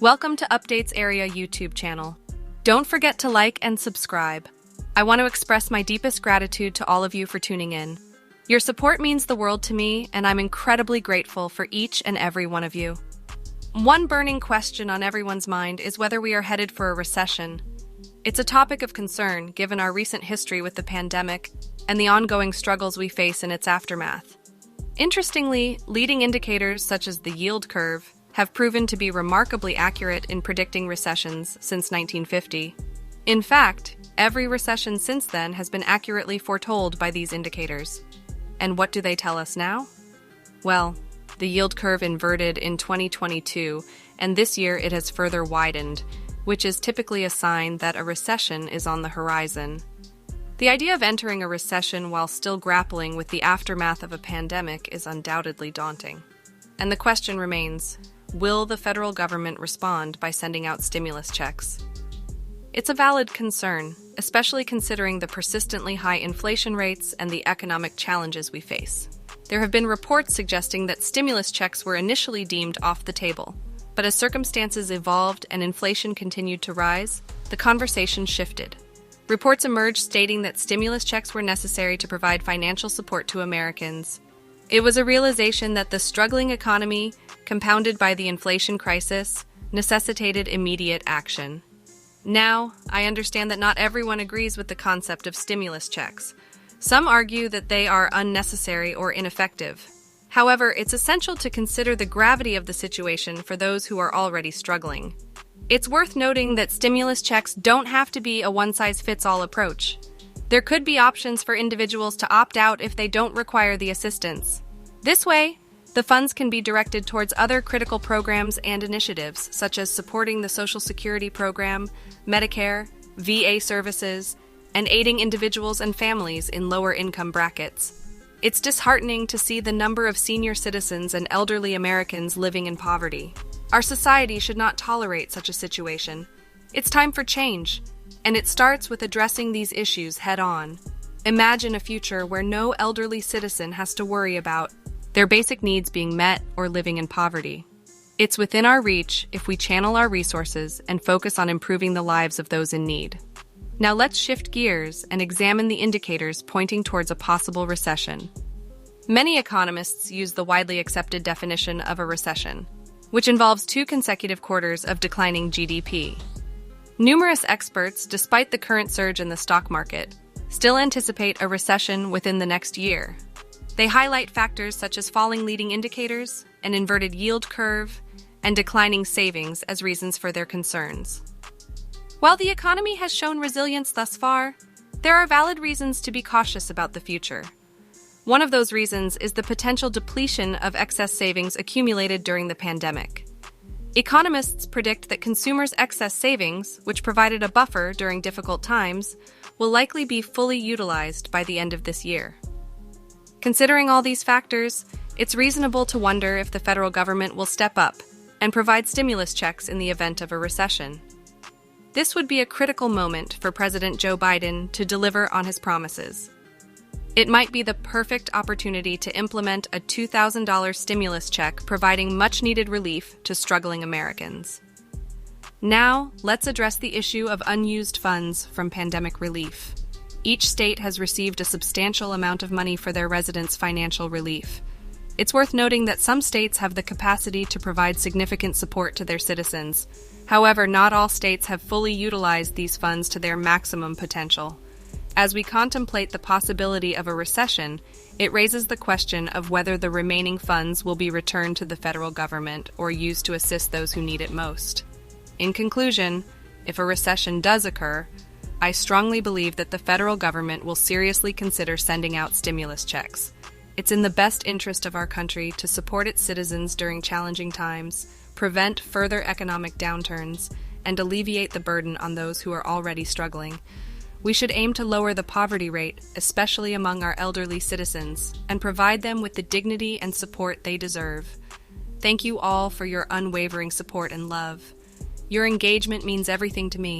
Welcome to Updates Area YouTube channel. Don't forget to like and subscribe. I want to express my deepest gratitude to all of you for tuning in. Your support means the world to me, and I'm incredibly grateful for each and every one of you. One burning question on everyone's mind is whether we are headed for a recession. It's a topic of concern given our recent history with the pandemic and the ongoing struggles we face in its aftermath. Interestingly, leading indicators such as the yield curve have proven to be remarkably accurate in predicting recessions since 1950. In fact, every recession since then has been accurately foretold by these indicators. And what do they tell us now? Well, the yield curve inverted in 2022, and this year it has further widened, which is typically a sign that a recession is on the horizon. The idea of entering a recession while still grappling with the aftermath of a pandemic is undoubtedly daunting. And the question remains, will the federal government respond by sending out stimulus checks? It's a valid concern, especially considering the persistently high inflation rates and the economic challenges we face. There have been reports suggesting that stimulus checks were initially deemed off the table, but as circumstances evolved and inflation continued to rise, the conversation shifted. Reports emerged stating that stimulus checks were necessary to provide financial support to Americans. It was a realization that the struggling economy, compounded by the inflation crisis, necessitated immediate action. Now, I understand that not everyone agrees with the concept of stimulus checks. Some argue that they are unnecessary or ineffective. However, it's essential to consider the gravity of the situation for those who are already struggling. It's worth noting that stimulus checks don't have to be a one-size-fits-all approach. There could be options for individuals to opt out if they don't require the assistance. This way, the funds can be directed towards other critical programs and initiatives, such as supporting the Social Security program, Medicare, VA services, and aiding individuals and families in lower income brackets. It's disheartening to see the number of senior citizens and elderly Americans living in poverty. Our society should not tolerate such a situation. It's time for change, and it starts with addressing these issues head-on. Imagine a future where no elderly citizen has to worry about their basic needs being met or living in poverty. It's within our reach if we channel our resources and focus on improving the lives of those in need. Now let's shift gears and examine the indicators pointing towards a possible recession. Many economists use the widely accepted definition of a recession, which involves 2 consecutive quarters of declining GDP. Numerous experts, despite the current surge in the stock market, still anticipate a recession within the next year. They highlight factors such as falling leading indicators, an inverted yield curve, and declining savings as reasons for their concerns. While the economy has shown resilience thus far, there are valid reasons to be cautious about the future. One of those reasons is the potential depletion of excess savings accumulated during the pandemic. Economists predict that consumers' excess savings, which provided a buffer during difficult times, will likely be fully utilized by the end of this year. Considering all these factors, it's reasonable to wonder if the federal government will step up and provide stimulus checks in the event of a recession. This would be a critical moment for President Joe Biden to deliver on his promises. It might be the perfect opportunity to implement a $2,000 stimulus check, providing much-needed relief to struggling Americans. Now, let's address the issue of unused funds from pandemic relief. Each state has received a substantial amount of money for their residents' financial relief. It's worth noting that some states have the capacity to provide significant support to their citizens. However, not all states have fully utilized these funds to their maximum potential. As we contemplate the possibility of a recession, it raises the question of whether the remaining funds will be returned to the federal government or used to assist those who need it most. In conclusion, if a recession does occur, I strongly believe that the federal government will seriously consider sending out stimulus checks. It's in the best interest of our country to support its citizens during challenging times, prevent further economic downturns, and alleviate the burden on those who are already struggling. We should aim to lower the poverty rate, especially among our elderly citizens, and provide them with the dignity and support they deserve. Thank you all for your unwavering support and love. Your engagement means everything to me.